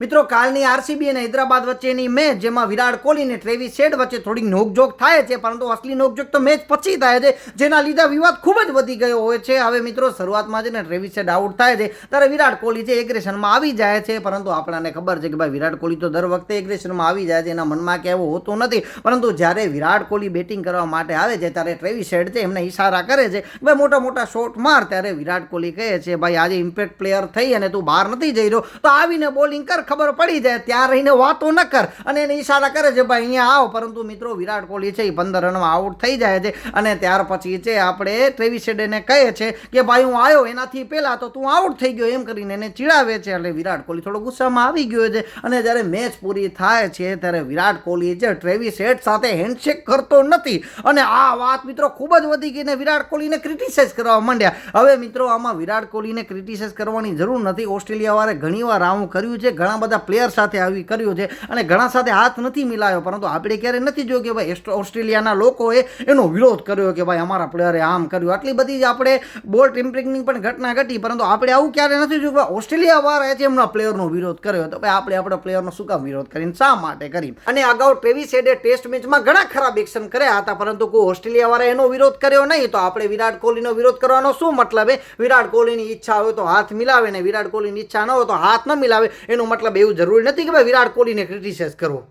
મિત્રો કાલની આરસીબી અને હૈદરાબાદ વચ્ચેની મેચ જેમાં વિરાટ કોહલી અને ટ્રેવિસ હેડ વચ્ચે થોડીક નોકઝોક થાય છે, પરંતુ અસલી નોકઝોક તો મેચ પછી થાય છે, જેના લીધે વિવાદ ખૂબ જ વધી ગયો હોય છે. હવે મિત્રો શરૂઆતમાં છે ને ટ્રેવિસ હેડ આઉટ થાય છે ત્યારે વિરાટ કોહલી છે એગ્રેશનમાં આવી જાય છે, પરંતુ આપણાને ખબર છે કે ભાઈ વિરાટ કોહલી તો દર વખતે એગ્રેશનમાં આવી જાય છે, એના મનમાં કે એવું હોતું નથી. પરંતુ જ્યારે વિરાટ કોહલી બેટિંગ કરવા માટે આવે છે ત્યારે ટ્રેવિસ હેડ છે એમને ઈશારા કરે છે ભાઈ મોટા મોટા શોટ માર. ત્યારે વિરાટ કોહલી કહે છે ભાઈ આજે ઇમ્પેક્ટ પ્લેયર થઈ અને તું બહાર નથી જઈ રહ્યો તો આવીને બોલિંગ કર, ખબર પડી જાય, ત્યાં રહીને વાતો ન કર. અને એને ઈશારા કરે છે ભાઈ અહીંયા આવ. પરંતુ મિત્રો વિરાટ કોહલી છે એ 15 રનમાં આઉટ થઈ જાય છે અને ત્યાર પછી છે આપણે ટ્રેવિસ હેડને કહે છે કે ભાઈ હું આવ્યો એનાથી પહેલા તો તું આઉટ થઈ ગયો, એમ કરીને એને ચીડાવે છે. એટલે વિરાટ કોહલી થોડો ગુસ્સામાં આવી ગયો છે અને જ્યારે મેચ પૂરી થાય છે ત્યારે વિરાટ કોહલી છે ટ્રેવિસ હેડ સાથે હેન્ડશેક કરતો નથી અને આ વાત મિત્રો ખૂબ જ વધી ગઈને વિરાટ કોહલીને ક્રિટિસાઇઝ કરવા માંડ્યા. હવે મિત્રો આમાં વિરાટ કોહલીને ક્રિટિસાઇઝ કરવાની જરૂર નથી. ઓસ્ટ્રેલિયા વાળે ઘણીવાર આવું કર્યું છે, ઘણા બધા પ્લેયર સાથે આવી કર્યું છે અને ઘણા સાથે હાથ નથી મિલાયો, પરંતુ આપણે ક્યારે નથી જોયું કે ભાઈ ઓસ્ટ્રેલિયાના લોકોએ એનો વિરોધ કર્યો કે ભાઈ અમારા પ્લેયરે આમ કર્યું. આટલી બધી જ આપણે બોલ ટેમ્પરિંગની પણ ઘટના ઘટી, પરંતુ આપણે આવું ક્યારે નથી જોયું કે ઓસ્ટ્રેલિયા વાળાએ છે એમના પ્લેયરનો વિરોધ કર્યો. તો ભાઈ આપણે આપણા પ્લેયરનો શું કામ વિરોધ કરીને શા માટે કરી? અને અગાઉ ટ્રેવિસ હેડે ટેસ્ટ મેચમાં ઘણા ખરાબ એક્શન કર્યા હતા, પરંતુ કોઈ ઓસ્ટ્રેલિયા વાળાએ એનો વિરોધ કર્યો નહીં. તો આપણે વિરાટ કોહલીનો વિરોધ કરવાનો શું મતલબ? વિરાટ કોહલીની ઈચ્છા હોય તો હાથ મિલાવે ને વિરાટ કોહલીની ઈચ્છા ન હોય તો હાથ ન મિલાવે. એનો મતલબ એવું જરૂરી નથી કે ભાઈ વિરાટ કોહલીને ક્રિટિસાઇઝ કરવો.